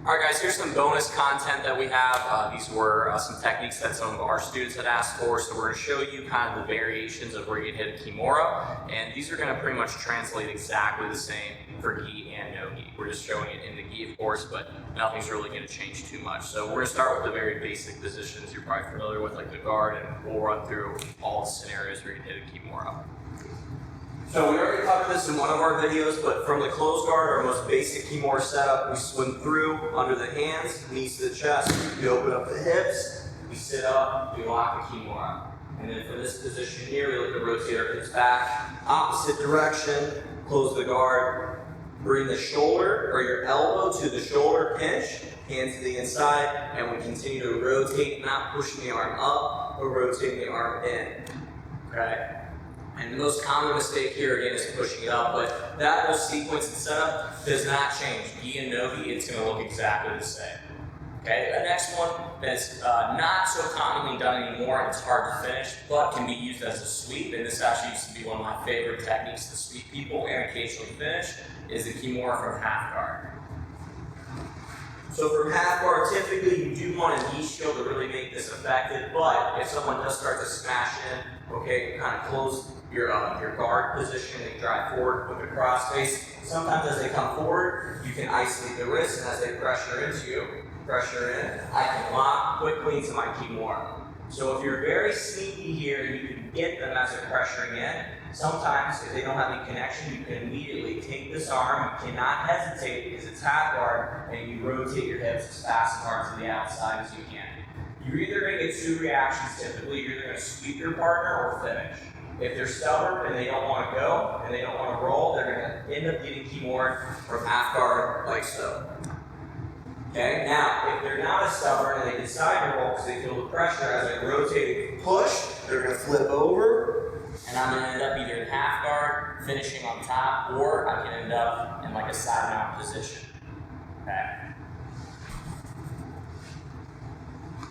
All right, guys, here's some bonus content that we have. These were some techniques that some of our students had asked for. So we're going to show you kind of the variations of where you hit a Kimura. And these are going to pretty much translate exactly the same for gi and no gi. We're just showing it in the gi, of course, but nothing's really going to change too much. So we're going to start with the very basic positions you're probably familiar with, like the guard, and we'll run through all the scenarios where you hit a Kimura. So we already covered this in one of our videos, but from the closed guard, our most basic Kimura setup, we swim through under the hands, knees to the chest, we open up the hips, we sit up, we lock the Kimura. And then from this position here, we look to rotate our hips back, opposite direction, close the guard, bring the shoulder or your elbow to the shoulder pinch, hands to the inside, and we continue to rotate, not pushing the arm up, but rotating the arm in, okay? And the most common mistake here, again, is pushing it up, but that whole sequence and setup does not change. Gi and no gi, it's going to look exactly the same. Okay, the next one that's not so commonly done anymore, and it's hard to finish, but can be used as a sweep, and this actually used to be one of my favorite techniques to sweep people and occasionally finish, is the Kimura from half guard. So from half guard, typically you do want a knee shield to really make this effective, but if someone does start to smash in, okay, kind of close your guard position, they drive forward with the cross face. Sometimes as they come forward, you can isolate the wrist, and as they pressure into you, pressure in, I can lock quickly into my Kimura. So if you're very sneaky here, you can get them as they're pressuring in. Sometimes, if they don't have any connection, you can immediately take this arm, you cannot hesitate because it's half guard, and you rotate your hips as fast and hard to the outside as you can. You're either going to get two reactions typically. You're either going to sweep your partner or finish. If they're stubborn and they don't want to go, and they don't want to roll, they're going to end up getting Kimura from half guard like so. Okay, now, if they're not as stubborn and they decide to roll because they feel the pressure as they rotate and push, they're going to flip over, and I'm going to end up either in half guard, finishing on top, or I can end up in like a side mount position. Okay.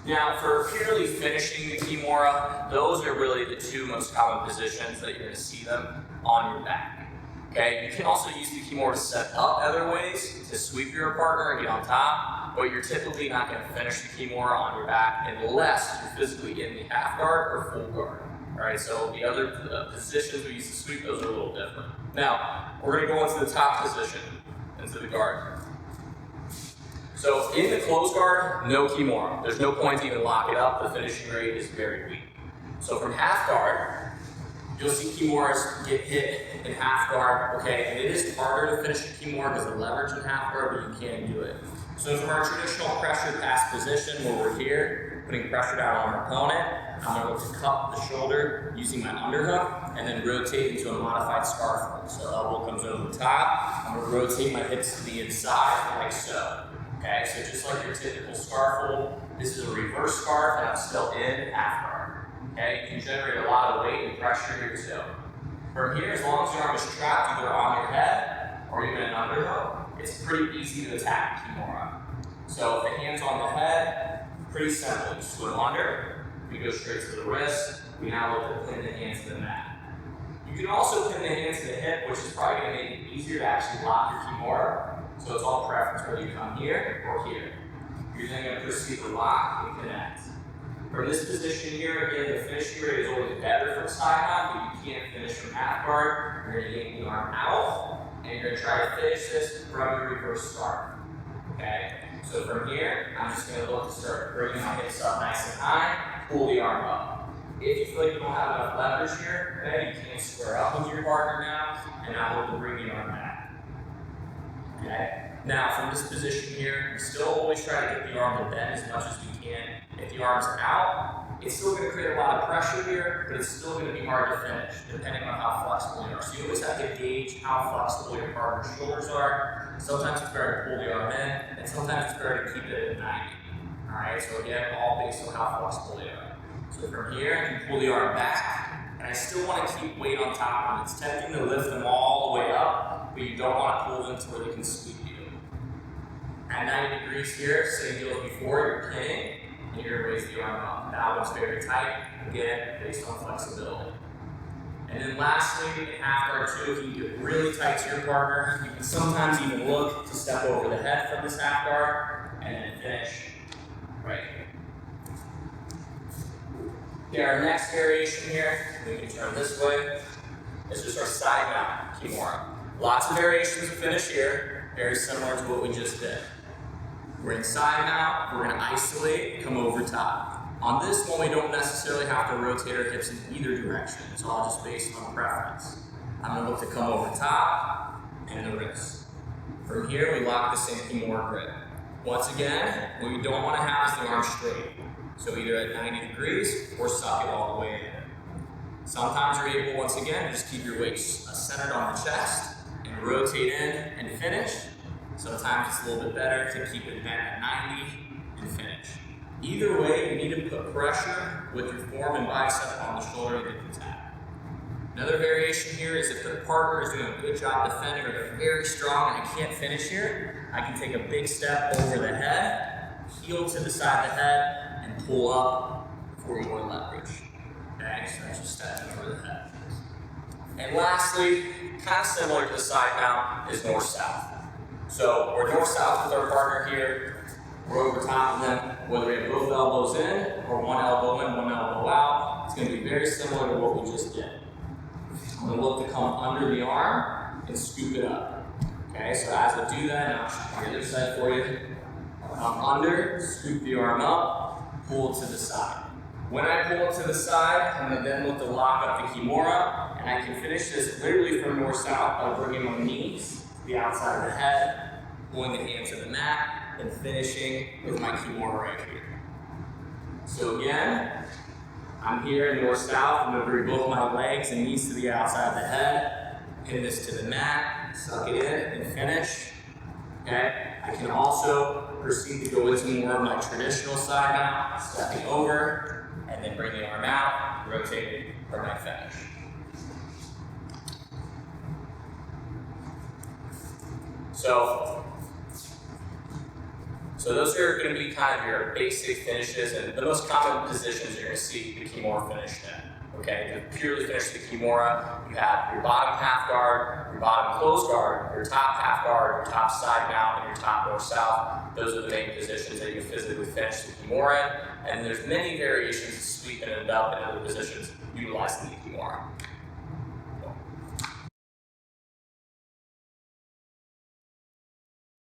Now, for purely finishing the Kimura, those are really the two most common positions that you're going to see them on your back. Okay, you can also use the Kimura to set up other ways to sweep your partner and get on top, but you're typically not going to finish the Kimura on your back unless you're physically in the half guard or full guard. Alright, so the other positions we use to sweep, those are a little different. Now, we're going to go into the top position, into the guard. So in the closed guard, no Kimura. There's no point to even lock it up. The finishing rate is very weak. So from half guard, you'll see Kimuras get hit in half guard, okay? And it is harder to finish a Kimura because of leverage in half guard, but you can do it. So from our traditional pressure pass position, where we're here, putting pressure down on our opponent, I'm going to look to cup the shoulder using my underhook, and then rotate into a modified scarf hold. So elbow comes over the top, I'm going to rotate my hips to the inside, like so. Okay, so just like your typical scarf hold, this is a reverse scarf, and I'm still in half guard. Okay, you can generate a lot of weight and pressure here too. From here, as long as your arm is trapped either on your head or even an underhook, it's pretty easy to attack Kimura. So if the hand's on the head, pretty simple. You swim under, we go straight to the wrist, we now look to pin the hands to the mat. You can also pin the hands to the hip, which is probably going to make it easier to actually lock your Kimura. So it's all preference whether you come here or here. You're then going to proceed to lock and connect. From this position here, again, the finishing rate is always better from side on, but you can't finish from half guard. You're going to yank the arm out, and you're going to try to finish this from your reverse scarf. Okay? So from here, I'm just going to look to start bringing my hips up nice and high, pull the arm up. If you feel like you don't have enough leverage here, okay, you can square up with your partner now, and now look to bring the arm back. Okay. Now, from this position here, we still always try to get the arm to bend as much as we can. If the arm's out, it's still going to create a lot of pressure here, but it's still going to be hard to finish, depending on how flexible you are. So you always have to gauge how flexible your partner's shoulders are. Sometimes it's better to pull the arm in, and sometimes it's better to keep it at 90. Alright, so again, all based on how flexible they are. So from here, I can pull the arm back, and I still want to keep weight on top of them. It's tempting to lift them all the way up, but you don't want to pull them to where they can sweep you. At 90 degrees here, same deal as before, you're pinning, and you're going to raise the arm up. That one's very tight, again, based on flexibility. And then lastly, in half guard 2, if you get really tight to your partner, you can sometimes even look to step over the head from this half guard and then finish right here. Okay, our next variation here, we can turn this way, is just our side mount Kimura. Lots of variations to finish here, very similar to what we just did. We're in side mount, we're going to isolate, come over top. On this one, we don't necessarily have to rotate our hips in either direction. It's all just based on preference. I'm going to look to come over top and the wrist. From here, we lock this in Kimura grip. Once again, what we don't want to have is the arm straight. So either at 90 degrees or suck it all the way in. Sometimes you're able, once again, to just keep your weight centered on the chest and rotate in and finish. Sometimes it's a little bit better to keep it bent at 90 and finish. Either way, you need to put pressure with your form and bicep on the shoulder to get the tap. Another variation here is if the partner is doing a good job defending or they're very strong and I can't finish here, I can take a big step over the head, heel to the side of the head, and pull up for more leverage. Okay, so that's just stepping over the head. And lastly, kind of similar to the side mount, is north-south. So we're north-south with our partner here. We're over top of them, whether we have both elbows in or one elbow in, one elbow out. It's going to be very similar to what we just did. I'm going to look to come under the arm and scoop it up. Okay, so as I do that, and I'll show the other side for you. Come under, scoop the arm up, pull it to the side. When I pull it to the side, I'm going to then look to lock up the Kimura, and I can finish this literally from north-south by bringing my knees to the outside of the head, pulling the hands to the mat, and finishing with my Kimura right here. So again, I'm here in north-south. I'm going to bring both my legs and knees to the outside of the head, pin this to the mat, suck it in, and finish. Okay? I can also proceed to go into more of my traditional side mount, stepping over, and then bring the arm out, rotating for my finish. So those are going to be kind of your basic finishes and the most common positions you're going to see the Kimura finished in. Okay, to purely finish the Kimura, you have your bottom half guard, your bottom close guard, your top half guard, your top side mount, and your top north-south. Those are the main positions that you physically finish the Kimura in. And there's many variations to sweep it up in other positions utilizing the Kimura.